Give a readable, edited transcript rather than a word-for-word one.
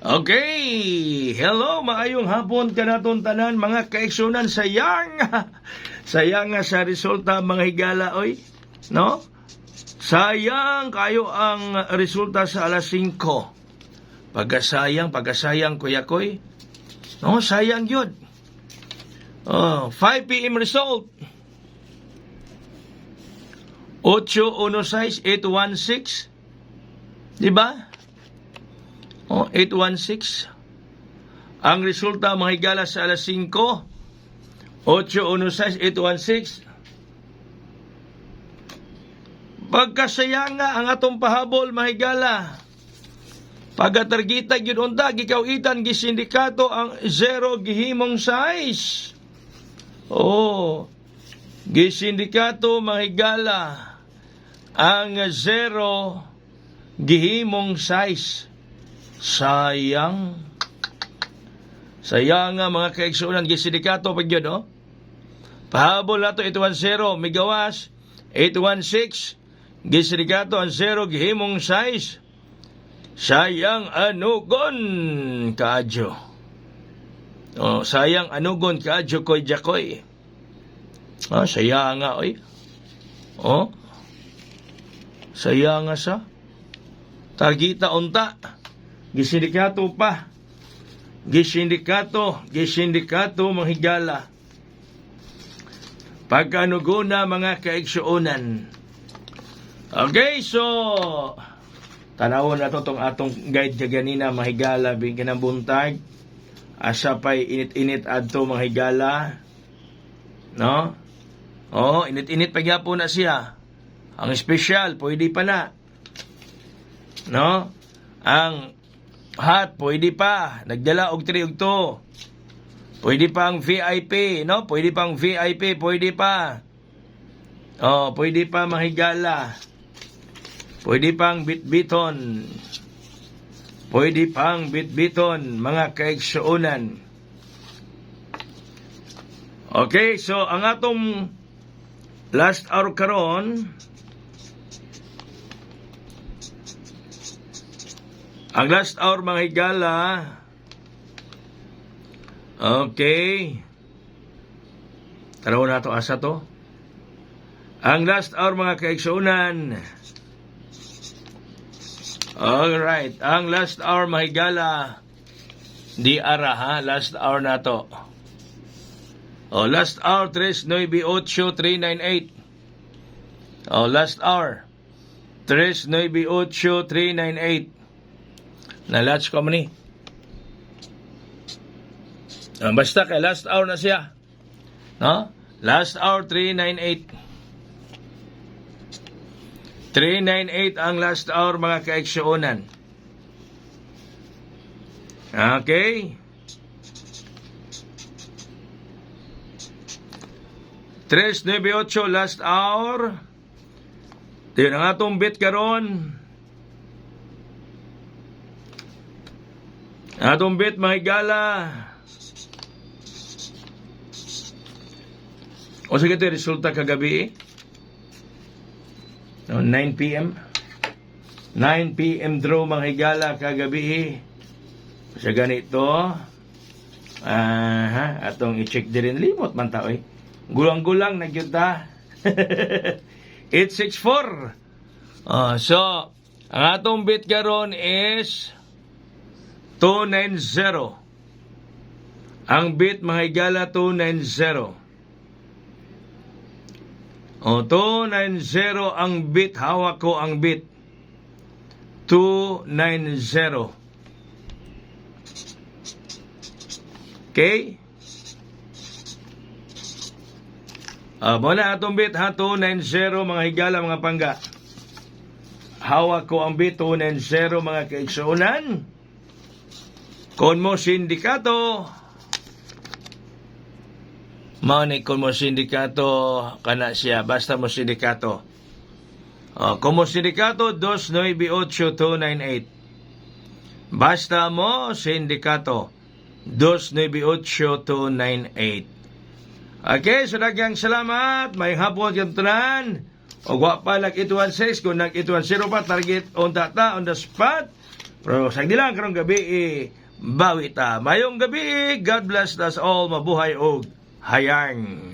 Okay, hello, maayong hapon kanaton tanan mga kaigsunan. Sayang sayang nga sa resulta mga higala oy, no? Sayang kayo ang resulta sa alas 5. Pagkasayang kuya koy, no? Sayang yun. 5 p.m. result 816-816, di ba? 816. Ang resulta mga higala sa alas 5, 816-816. Pagkasayang nga ang atong pahabol mga higala. Pagatargita gyud unta gikawitan gisindikato ang 0 gihimong size. Gisindikato mga higala ang 0 gihimong size. Sayang nga mga kaigsunan gisindikato pag yun, no? Pahabol nato 810 megawas 816 gisindikato ang 0 gihimong size. Sayang anugon kaadyo. Sayang anugon kaadyo koy jakoy. Sayang nga oy. Sayang nga sa targita unta. Gisindikato pa. Gisindikato mga higala. Pagkanuguna mga kaigsuonan. Okay, so tanawon na to tong atong guide ka ganina mga higala. Bigyan ng buntag. Asa pa'y init-init adto mga higala. No? Init-init pagyapon na siya. Ang special, pwede pa na. No? Ang hot, pwede pa. Nagdala og 3 og 2. Pwede pang VIP, no? Pwede pang VIP, pwede pa. Pwede pa mahigala. Pwede pang bitbiton. Pwede pang bitbiton, mga kaigsuonan. Okay, so ang atong last hour karon, ang last hour mga higala. Okay. Taraw na to asa to. Ang last hour mga kaigsuonan. Alright. Ang last hour mga higala. Di ara ha. Last hour na to. Last hour 398-398. Last hour 398-398. Na-latch ko man ni. Basta kay last hour na siya. No? Last hour 398. 398 ang last hour mga kaigsuonan. Okay. 398 last hour. Ito ang atong bit karon. Atong bit mga higala. O sige ito resulta kagabi 9 p.m. 9 p.m. draw mga higala kagabi. Sa ganito atong i-check din. Limot man ta oy. Gulang-gulang nagyud ta. 864. So ang atong bit karon is 290. Ang bit mga higala 290. 290 ang bit. Hawak ko ang bit 290. Okay? Muna atong bit ha, 290 mga higala mga pangga. Hawak ko ang bit 290 mga kaigsuonan. Kon mo sindikato, mauni kon mo sindikato kana siya, basta mo sindikato. Kon mo sindikato 298-298. Basta mo sindikato 298-298. Okay, so daghang salamat. May hapon yung tanan. O gwapa nag 816 kung nag 810 pa target on data on the spot. Pero sa lang karong gabi bawi ta. Mayong gabi, God bless us all, mabuhay og hayang.